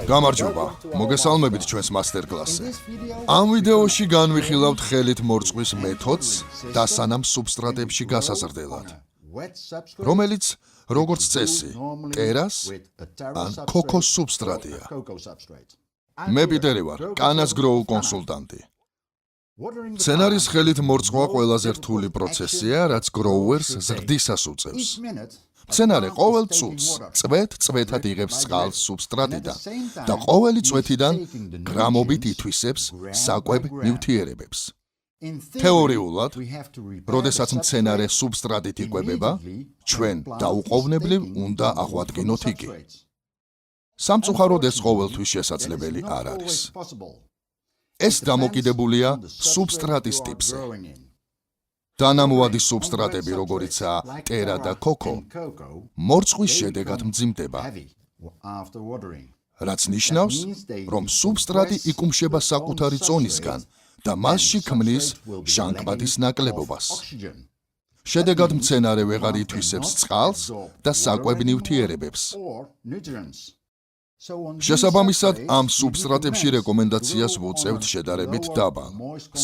გამარჯობა, მოგესალმებით ჩვენს მასტერკლასზე. ამ ვიდეოში განვიხილავთ ხელით მორწყვის მეთოდს და სანამ სუბსტრატებში გასაზრდელად, რომელიც როგორც წესი, ტერას ან ქოქოს სუბსტრატია. მე პიტერი ვარ, კანას გროუ კონსულტანტი. მცენარის ხელით მორწყვა ყველაზე რთული პროცესია, რაც გროუერს ზრდისას უწევს. მცენარე ყოველ წუთს წვეთ-წვეთად იღებს წყალს სუბსტრატიდან და ყოველი წვეთიდან გრამობით ითვისებს საკვებ ნივთიერებებს. თეორიულად, როდესაც მცენარე სუბსტრატით იკვებება, ჩვენ დაუყოვნებლივ უნდა აღვადგინოთ იგი. სამწუხაროდ ეს ყოველთვის შესაძლებელი არ არის. ეს დამოკიდებულია სუბსტრატის ტიპზე. დანამოადი სუბსტრატები, როგორიცაა ტერა და ქოქო, მორწყვის შედეგად მძიმდება, რაც ნიშნავს, რომ სუბსტრატი იკუმშება საკუთარი წონისგან და მასში ქმნის ჟანგბადის ნაკლებობას. შედეგად მცენარე ვეღარ ითვისებს წყალს და საკვებ ნივთიერებებს. შესაბამისად, ამ სუბსტრატებში რეკომენდაციას ვუწევთ შედარებით დაბალ,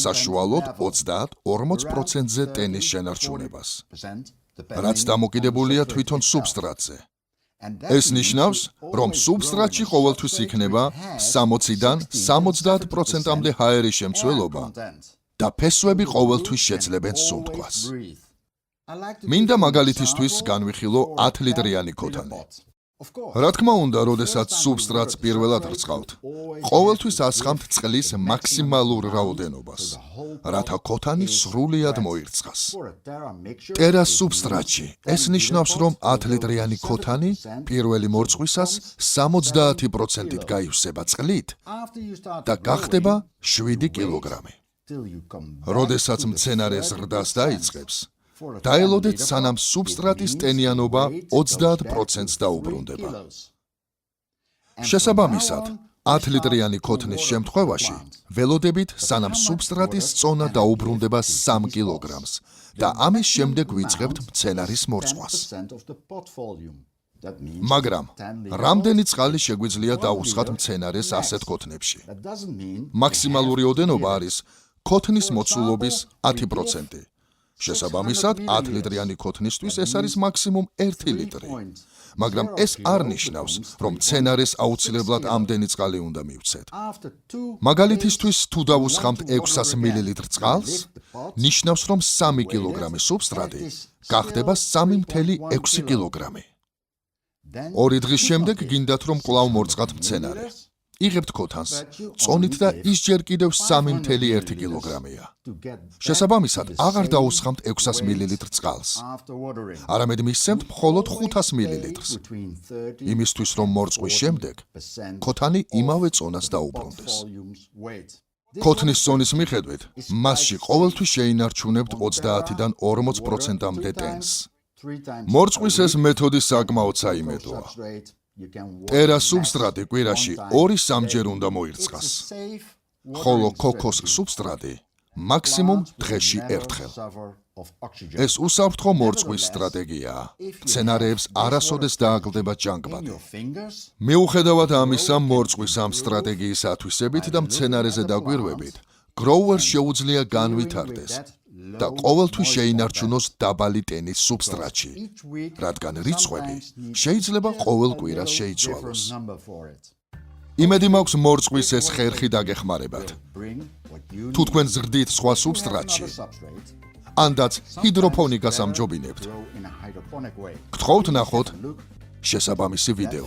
საშუალოდ 30-40%-ზე ტენის შენარჩუნებას, რაც დამოკიდებულია თვითონ სუბსტრატზე. ეს ნიშნავს, რომ სუბსტრატში ყოველთვის იქნება 60-დან 70%-მდე ჰაერის შემცველობა და ფესვები ყოველთვის შეძლებენ სუნთქვას. მინდა მაგალითისთვის განვიხილო 10 ლიტრიანი ქოთანი. რა თქმა უნდა, როდესაც სუბსტრატს პირველად ვრწყავთ, ყოველთვის ასხამთ წყლის მაქსიმალურ რაოდენობას, რათა ქოთანი სრულიად მოირწყას. ტერას სუბსტრატში ეს ნიშნავს, რომ 10 litrიანი ქოთანი პირველი მორწყვისას 70%-ით გაივსება წყლით და გახდება 7 კილოგრამი. როდესაც მცენარე ზრდას დაიწყებს, დაელოდეთ სანამ სუბსტრატის ტენიანობა 30%-ს დაუბრუნდება. შესაბამისად, 10 litrიანი ქოთნის შემთხვევაში ველოდებით სანამ სუბსტრატის წონა დაუბრუნდება 3 კილოგრამს და ამის შემდეგ ვიწყებთ მცენარის მორწყვას. მაგრამ რამდენი წყალი შეგვიძლია დაუსხათ მცენარეს ასეთ ქოთნებში? მაქსიმალური ოდენობა არის ქოთნის მოცულობის 10%. შესაბამისად, 10 litrიანი ქოთნისთვის ეს არის მაქსიმუმ 1 ლიტრი. მაგრამ ეს არ ნიშნავს, რომ მცენარეს აუცილებლად ამდენი წყალი უნდა მივცეთ. მაგალითისთვის, თუ დავუსხამთ 600 მილილიტრ წყალს, ნიშნავს, რომ 3 კილოგრამი სუბსტრატი გახდება 3,6 კილოგრამი. 2 დღის შემდეგ გინდათ, რომ კვლავ მორწყათ მცენარე. იღებთ ქოთანს, წონით და ის ჯერ კიდევ 3,1 კილოგრამია. შესაბამისად, აღარ დაუსხამთ 600 მილილიტრ წყალს. არამედ მისცემთ მხოლოდ 500 მილილიტრს. იმისთვის, რომ მორწყვის შემდეგ ქოთანი იმავე წონას დაუბრუნდეს. ქოთნის წონის მიხედვით, მასში ყოველთვის შეინარჩუნებთ 30-დან 40%-მდე ტენს. მორწყვის ეს მეთოდი საკმაოდ საიმედოა. ტერას სუბსტრატი კვირაში 2-3 უნდა მოირწყას, ხოლო ქოქოს სუბსტრატი მაქსიმუმ დღეში ერთხელ. ეს უსაფრთხო მორწყვის სტრატეგიაა. მცენარეებს არასოდეს დააკლდება ჟანგბადი. მიუხედავად ამისა, მორწყვის ამ სტრატეგიის ათვისებით და მცენარეზე დაკვირვებით, გროუერს შეუძლია განვითარდეს და ყოველთვის შეინარჩუნოს დაბალი ტენის სუბსტრატში, რადგან რიცხვები შეიძლება ყოველ კვირას შეიცვალოს. იმედი მაქვს მორწყვის ეს ხერხი დაგეხმარებათ. თუ თქვენ ზრდით სხვა სუბსტრატში, ანდაც ჰიდროპონიკას ამჯობინებთ, გთხოვთ ნახოთ შესაბამისი ვიდეო.